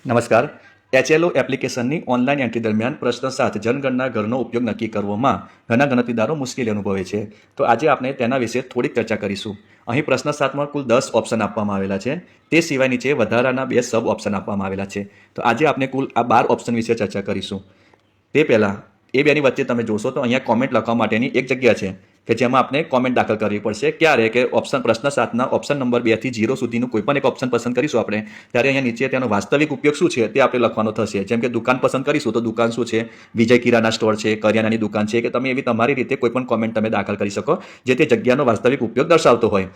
નમસ્કાર. HLO એપ્લિકેશનની online entry દરમિયાન પ્રશ્ન 7 જનગણના ઘરનો ઉપયોગ નક્કી કરવામાં ઘણા ગણતરીદારો મુશ્કેલી અનુભવે છે. તો આજે આપણે તેના વિશે થોડીક ચર્ચા કરીશું. અહીં પ્રશ્ન 7માં કુલ 10 ઓપ્શન આપવામાં આવેલા છે. તે સિવાય નીચે વધારાના 2 સબ ઓપ્શન આપવામાં આવેલા છે. તો આજે આપણે કુલ આ 12 ઓપ્શન વિશે ચર્ચા કરીશું. તે પહેલાં એ બેની વચ્ચે તમે જોશો તો અહીંયા કોમેન્ટ લખવા માટેની એક જગ્યા છે કે જેમાં આપણે કોમેન્ટ દાખલ કરવી પડશે. ક્યારે કે પ્રશ્ન 7ના ઓપ્શન નંબર 2 થી 0 સુધીનું કોઈ પણ એક ઓપ્શન પસંદ કરીશું આપણે, ત્યારે અહીંયા નીચે તેનો વાસ્તવિક ઉપયોગ શું છે તે આપણે લખવાનો થશે. જેમ કે દુકાન પસંદ કરીશું તો દુકાન શું છે, વિજય કિરાના સ્ટોર છે, કરિયાણાની દુકાન છે, કે તમે એવી તમારી રીતે કોઈ પણ કોમેન્ટ તમે દાખલ કરી શકો જે તે જગ્યાનો વાસ્તવિક ઉપયોગ દર્શાવતો હોય.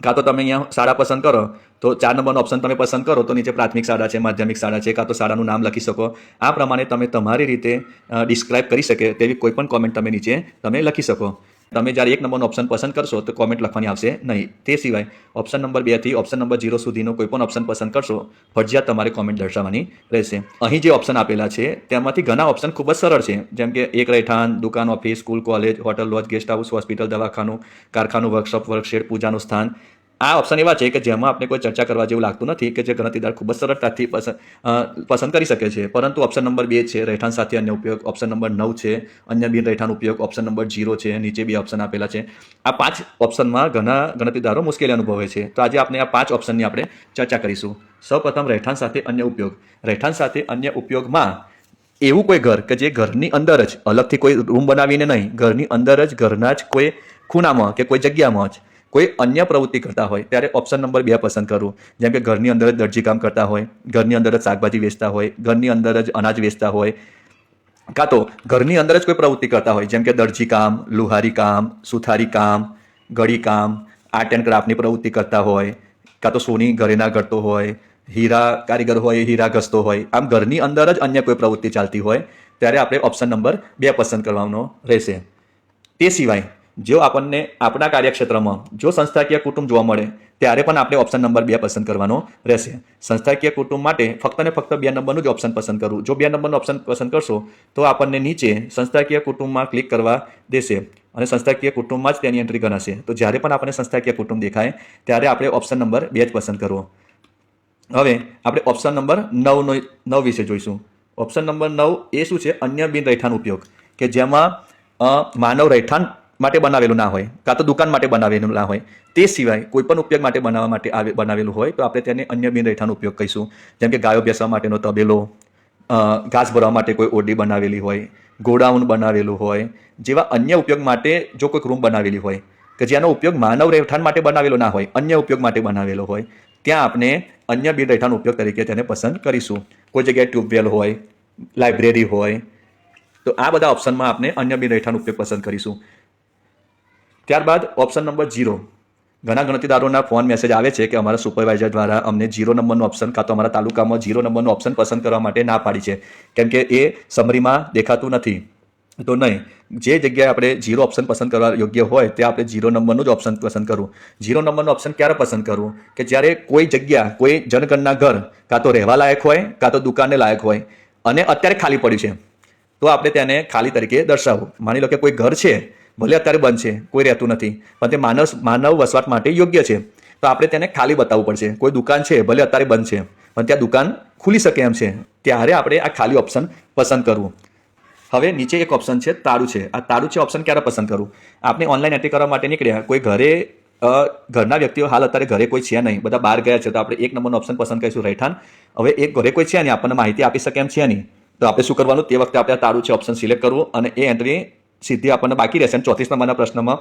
કાં તો તમે અહીંયા શાળા પસંદ કરો તો 4 નંબરનો ઓપ્શન તમે પસંદ કરો તો નીચે પ્રાથમિક શાળા છે, માધ્યમિક શાળા છે, કાં તો શાળાનું નામ લખી શકો. આ પ્રમાણે તમે તમારી રીતે ડિસ્ક્રાઇબ કરી શકે તેવી કોઈ પણ કોમેન્ટ તમે નીચે તમે લખી શકો. તમે જ્યારે 1 નંબરનો ઓપ્શન પસંદ કરશો તો કોમેન્ટ લખવાની આવશે નહીં. તે સિવાય ઓપ્શન નંબર 2 થી ઓપ્શન નંબર 0 સુધીનો કોઈ પણ ઓપ્શન પસંદ કરશો ફરજિયાત તમારે કોમેન્ટ દર્શાવવાની રહેશે. અહીં જે ઓપ્શન આપેલા છે તેમાંથી ઘણા ઓપ્શન ખૂબ જ સરળ છે. જેમ કે એક રહેઠાણ, દુકાન, office, school, college, hotel, lodge, guest house, hospital, દવાખાનું, કારખાનું, વર્કશોપ, વર્કશેડ, પૂજાનું સ્થાન. આ ઓપ્શન એવા છે કે જેમાં આપણે કોઈ ચર્ચા કરવા જેવું લાગતું નથી, કે જે ગણતરીદાર ખૂબ જ સરળતાથી પસંદ કરી શકે છે. પરંતુ ઓપ્શન નંબર 2 છે રહેઠાણ સાથે અન્ય ઉપયોગ, ઓપ્શન નંબર 9 છે અન્ય બિન રહેઠાણ ઉપયોગ, ઓપ્શન નંબર 0 છે, નીચે 2 ઓપ્શન આપેલા છે. આ 5 ઓપ્શનમાં ઘણા ગણતરીદારો મુશ્કેલી અનુભવે છે. તો આજે આપણે આ 5 ઓપ્શનની આપણે ચર્ચા કરીશું. સૌપ્રથમ રહેઠાણ સાથે અન્ય ઉપયોગ. રહેઠાણ સાથે અન્ય ઉપયોગમાં એવું કોઈ ઘર કે જે ઘરની અંદર જ, અલગથી કોઈ રૂમ બનાવીને નહીં, ઘરની અંદર જ ઘરના જ કોઈ ખૂણામાં કે કોઈ જગ્યામાં જ કોઈ અન્ય પ્રવૃત્તિ કરતા હોય ત્યારે ઓપ્શન નંબર 2 પસંદ કરવું. જેમ કે ઘરની અંદર જ દરજીકામ કરતા હોય, ઘરની અંદર જ શાકભાજી વેચતા હોય, ઘરની અંદર જ અનાજ વેચતા હોય, કાં તો ઘરની અંદર જ કોઈ પ્રવૃત્તિ કરતા હોય જેમ કે દરજીકામ, લુહારી કામ, સુથારી કામ, ગળી કામ, આર્ટ એન્ડ ક્રાફ્ટની પ્રવૃત્તિ કરતા હોય, કાં તો સોની ઘરેણા કરતો હોય, હીરા કારીગર હોય, હીરા ઘસતો હોય. આમ ઘરની અંદર જ અન્ય કોઈ પ્રવૃત્તિ ચાલતી હોય ત્યારે આપણે ઓપ્શન નંબર 2 પસંદ કરવાનો રહેશે. તે સિવાય જો આપણને આપણા કાર્યક્ષેત્રમાં જો સંસ્થાકીય કુટુંબ જોવા મળે ત્યારે પણ આપણે ઓપ્શન નંબર 2 પસંદ કરવાનો રહેશે. સંસ્થાકીય કુટુંબ માટે ફક્ત ને ફક્ત 2 નંબરનું જ ઓપ્શન પસંદ કરવું. જો 2 નંબરનો ઓપ્શન પસંદ કરશો તો આપણને નીચે સંસ્થાકીય કુટુંબમાં ક્લિક કરવા દેશે અને સંસ્થાકીય કુટુંબમાં જ તેની એન્ટ્રી ગણાશે. તો જ્યારે પણ આપણને સંસ્થાકીય કુટુંબ દેખાય ત્યારે આપણે ઓપ્શન નંબર 2 જ પસંદ કરવો. હવે આપણે ઓપ્શન નંબર 9 વિશે જોઈશું. ઓપ્શન નંબર 9 એ શું છે? અન્ય બિન રહેઠાણ ઉપયોગ, કે જેમાં માનવ રહેઠાણ માટે બનાવેલું ના હોય, કાં તો દુકાન માટે બનાવેલું ના હોય. તે સિવાય કોઈ પણ ઉપયોગ માટે બનાવવા માટે બનાવેલું હોય તો આપણે તેને અન્ય બિન રહેઠાણ ઉપયોગ કહીશું. જેમ કે ગાયો બેસવા માટેનો તબેલો, ઘાસ ભરવા માટે કોઈ ઓરડી બનાવેલી હોય, ગોડાઉન બનાવેલું હોય, જેવા અન્ય ઉપયોગ માટે જો કોઈક રૂમ બનાવેલી હોય કે જેનો ઉપયોગ માનવ રહેઠાણ માટે બનાવેલો ના હોય, અન્ય ઉપયોગ માટે બનાવેલો હોય, ત્યાં આપણે અન્ય બિન રહેઠાણ ઉપયોગ તરીકે તેને પસંદ કરીશું. કોઈ જગ્યાએ ટ્યુબવેલ હોય, લાઇબ્રેરી હોય, તો આ બધા ઓપ્શનમાં આપણે અન્ય બિન રહેઠાણ ઉપયોગ પસંદ કરીશું. ત્યારબાદ ઓપ્શન નંબર 0. ઘણા ગણતરીદારોના ફોન મેસેજ આવે છે કે અમારા સુપરવાઇઝર દ્વારા અમને 0 નંબરનો ઓપ્શન કાં તો અમારા તાલુકામાં 0 નંબરનો ઓપ્શન પસંદ કરવા માટે ના પાડી છે, કેમ કે એ સમરીમાં દેખાતું નથી. તો નહીં, જે જગ્યાએ આપણે 0 ઓપ્શન પસંદ કરવા યોગ્ય હોય ત્યાં આપણે 0 નંબરનું જ ઓપ્શન પસંદ કરવું. 0 નંબરનો ઓપ્શન ક્યારે પસંદ કરવું? કે જ્યારે કોઈ જગ્યા, કોઈ જનગણના ઘર કાં તો રહેવા લાયક હોય કાં તો દુકાનને લાયક હોય અને અત્યારે ખાલી પડ્યું છે, તો આપણે તેને ખાલી તરીકે દર્શાવવું. માની લો કે કોઈ ઘર છે, ભલે અત્યારે બંધ છે, કોઈ રહેતું નથી, પણ તે માનવ વસવાટ માટે યોગ્ય છે, તો આપણે તેને ખાલી બતાવવું પડશે. કોઈ દુકાન છે, ભલે અત્યારે બંધ છે, પણ ત્યાં દુકાન ખુલી શકે એમ છે, ત્યારે આપણે આ ખાલી ઓપ્શન પસંદ કરવું. હવે નીચે એક ઓપ્શન છે તાળું છે. આ તાળું છે ઓપ્શન ક્યારે પસંદ કરવું? આપણે ઓનલાઈન એન્ટ્રી કરવા માટે નીકળ્યા, કોઈ ઘરના વ્યક્તિઓ હાલ અત્યારે ઘરે કોઈ છે નહીં, બધા બહાર ગયા છે, તો આપણે 1 નંબરનો ઓપ્શન પસંદ કરીશું રહેઠાણ. હવે એક ઘરે કોઈ છે નહીં, આપણને માહિતી આપી શકે એમ છે નહીં, તો આપણે શું કરવાનું? તે વખતે આપણે તાળું છે ઓપ્શન સિલેક્ટ કરવું અને એ એન્ટ્રી સીધી આપણને બાકી રહેશે. 34 નંબરના પ્રશ્નમાં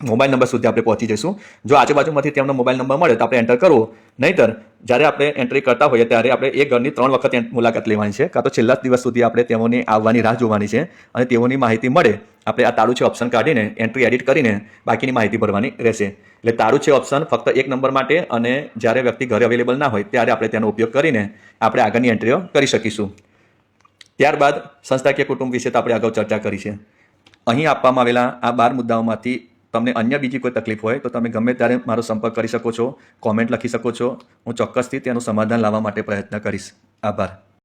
મોબાઈલ નંબર સુધી આપણે પહોંચી જઈશું. જો આજુબાજુમાંથી તેમનો મોબાઈલ નંબર મળે તો આપણે એન્ટર કરવો. નહીંતર જ્યારે આપણે એન્ટ્રી કરતા હોઈએ ત્યારે આપણે એ ઘરની 3 વખત મુલાકાત લેવાની છે, કાં તો છેલ્લા દિવસ સુધી આપણે તેઓની આવવાની રાહ જોવાની છે અને તેઓની માહિતી મળે આપણે આ તાળું છે ઓપ્શન કાઢીને એન્ટ્રી એડિટ કરીને બાકીની માહિતી ભરવાની રહેશે. એટલે તાળું છે ઓપ્શન ફક્ત 1 નંબર માટે અને જ્યારે વ્યક્તિ ઘરે અવેલેબલ ના હોય ત્યારે આપણે તેનો ઉપયોગ કરીને આપણે આગળની એન્ટ્રીઓ કરી શકીશું. ત્યારબાદ સંસ્થાકીય કુટુંબ વિશે તો આપણે અગાઉ ચર્ચા કરી છે. અહીં આપવામાં આવેલા આ 12 મુદ્દાઓમાંથી તમને અન્ય બીજી કોઈ તકલીફ હોય તો તમે ગમે ત્યારે મારો સંપર્ક કરી શકો છો, કોમેન્ટ લખી શકો છો. હું ચોક્કસથી તેનું સમાધાન લાવવા માટે પ્રયત્ન કરીશ. આભાર.